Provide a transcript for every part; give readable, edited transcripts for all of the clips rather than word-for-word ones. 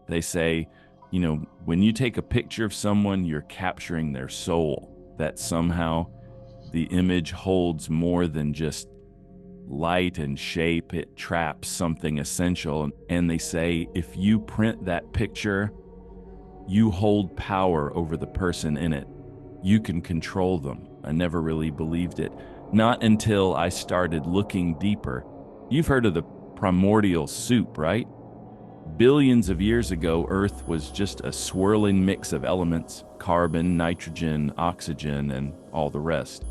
They say, when you take a picture of someone, you're capturing their soul, that somehow the image holds more than just light and shape. It traps something essential. And they say, if you print that picture, you hold power over the person in it. You can control them. I never really believed it. Not until I started looking deeper. You've heard of the primordial soup, right? Billions of years ago, Earth was just a swirling mix of elements: carbon, nitrogen, oxygen, and all the rest.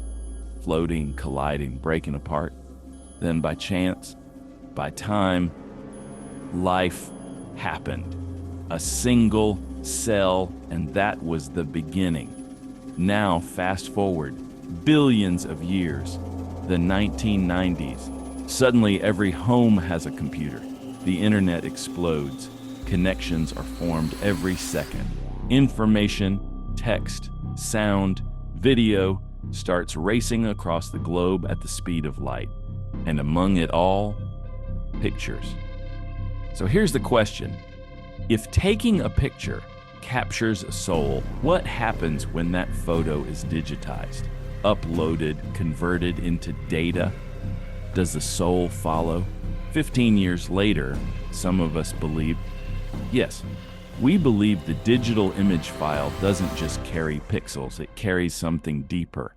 Floating, colliding, breaking apart. Then by chance, by time, life happened. A single cell, and that was the beginning. Now, fast forward billions of years, the 1990s. Suddenly, every home has a computer. The internet explodes. Connections are formed every second. Information, text, sound, video starts racing across the globe at the speed of light. And among it all, pictures. So here's the question. If taking a picture captures a soul, what happens when that photo is digitized, uploaded, converted into data? Does the soul follow? 15 years later, some of us believe, yes, we believe the digital image file doesn't just carry pixels, it carries something deeper,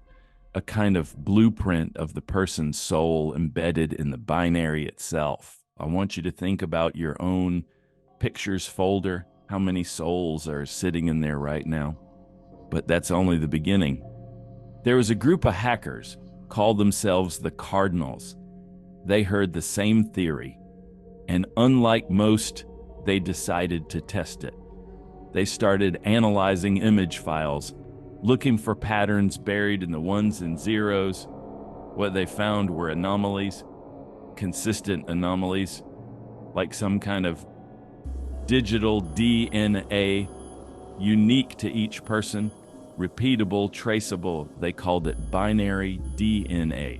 a kind of blueprint of the person's soul embedded in the binary itself. I want you to think about your own pictures folder, how many souls are sitting in there right now. But that's only the beginning. There was a group of hackers called themselves the Cardinals. They heard the same theory, and unlike most, they decided to test it. They started analyzing image files, looking for patterns buried in the ones and zeros. What they found were anomalies, consistent anomalies, like some kind of digital DNA, unique to each person, repeatable, traceable. They called it binary DNA.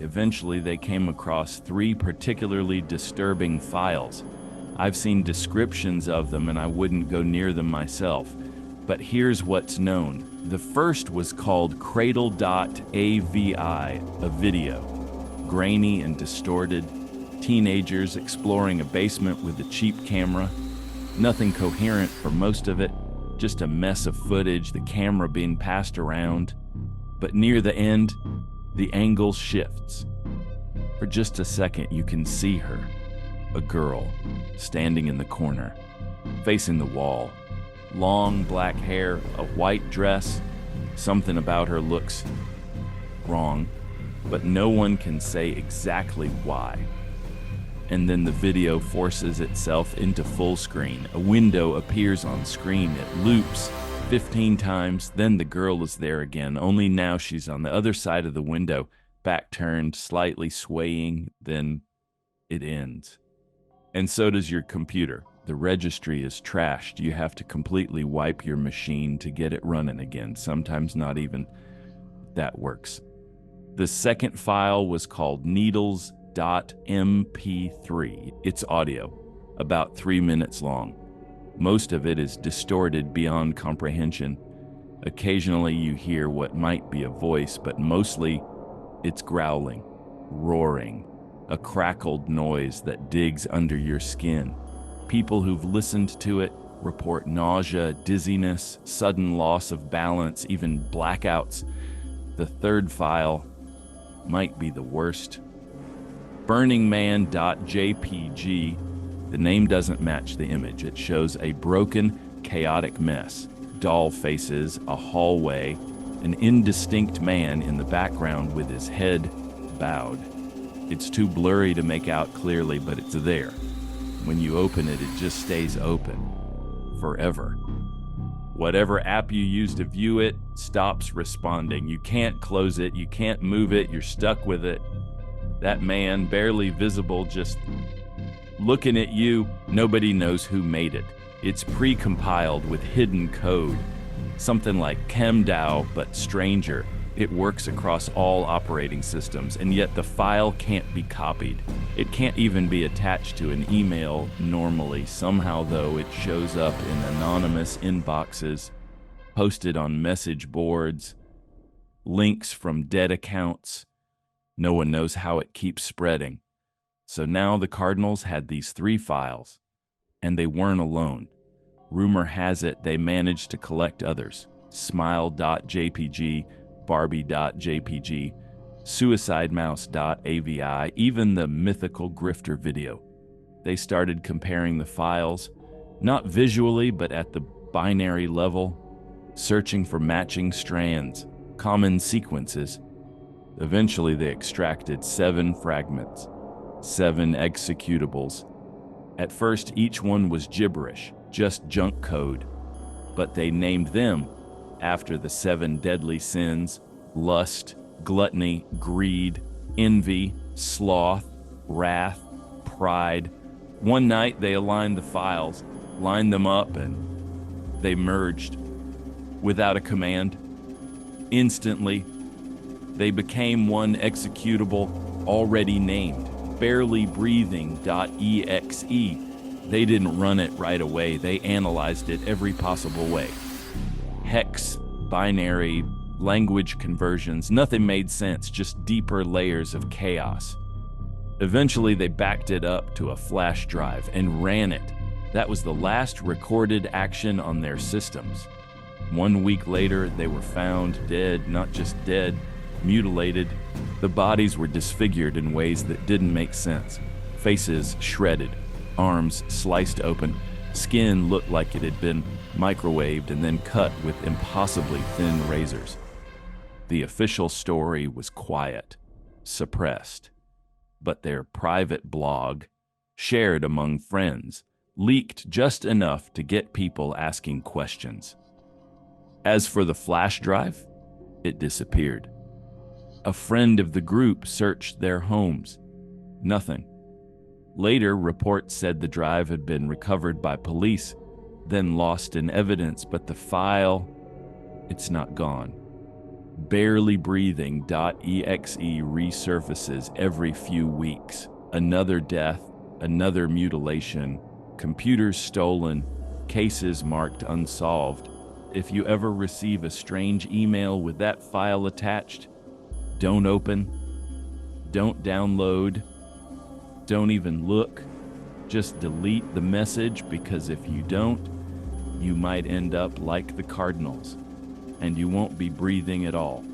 Eventually, they came across 3 particularly disturbing files. I've seen descriptions of them, and I wouldn't go near them myself. But here's what's known. The first was called Cradle.avi, a video. Grainy and distorted. Teenagers exploring a basement with a cheap camera. Nothing coherent for most of it. Just a mess of footage, the camera being passed around. But near the end, the angle shifts. For just a second, you can see her, a girl, standing in the corner, facing the wall. Long black hair, a white dress. Something about her looks wrong, but no one can say exactly why. And then the video forces itself into full screen. A window appears on screen. It loops 15 times, then the girl is there again, only now she's on the other side of the window, back turned, slightly swaying, then it ends. And so does your computer. The registry is trashed. You have to completely wipe your machine to get it running again. Sometimes not even that works. The second file was called Needles.mp3. It's audio, about 3 minutes long. Most of it is distorted beyond comprehension. Occasionally you hear what might be a voice, but mostly it's growling, roaring, a crackled noise that digs under your skin. People who've listened to it report nausea, dizziness, sudden loss of balance, even blackouts. The third file might be the worst. BurningMan.jpg. The name doesn't match the image. It shows a broken, chaotic mess. Doll faces, a hallway, an indistinct man in the background with his head bowed. It's too blurry to make out clearly, but it's there. When you open it, it just stays open. Forever. Whatever app you use to view it stops responding. You can't close it, you can't move it, you're stuck with it. That man, barely visible, just looking at you. Nobody knows who made it. It's pre-compiled with hidden code. Something like ChemDAO, but stranger. It works across all operating systems, and yet the file can't be copied. It can't even be attached to an email normally. Somehow, though, it shows up in anonymous inboxes, posted on message boards, links from dead accounts. No one knows how it keeps spreading. So now the Cardinals had these 3 files, and they weren't alone. Rumor has it they managed to collect others: smile.jpg, barbie.jpg, suicidemouse.avi, even the mythical grifter video. They started comparing the files, not visually, but at the binary level, searching for matching strands, common sequences. Eventually, they extracted 7 fragments, 7 executables. At first, each one was gibberish, just junk code, but they named them after the 7 deadly sins: lust, gluttony, greed, envy, sloth, wrath, pride. One night, they aligned the files, lined them up, and they merged without a command. Instantly, they became one executable already named BarelyBreathing.exe. They didn't run it right away. They analyzed it every possible way. Hex, binary, language conversions, nothing made sense, just deeper layers of chaos. Eventually, they backed it up to a flash drive and ran it. That was the last recorded action on their systems. 1 week later, they were found dead, not just dead, mutilated. The bodies were disfigured in ways that didn't make sense. Faces shredded, arms sliced open, skin looked like it had been microwaved and then cut with impossibly thin razors. The official story was quiet, suppressed, but their private blog, shared among friends, leaked just enough to get people asking questions. As for the flash drive, it disappeared. A friend of the group searched their homes. Nothing. Later, reports said the drive had been recovered by police, then lost in evidence, but the file, it's not gone. BarelyBreathing.exe resurfaces every few weeks. Another death, another mutilation, computers stolen, cases marked unsolved. If you ever receive a strange email with that file attached, don't open, don't download, don't even look. Just delete the message, because if you don't, you might end up like the Cardinals, and you won't be breathing at all.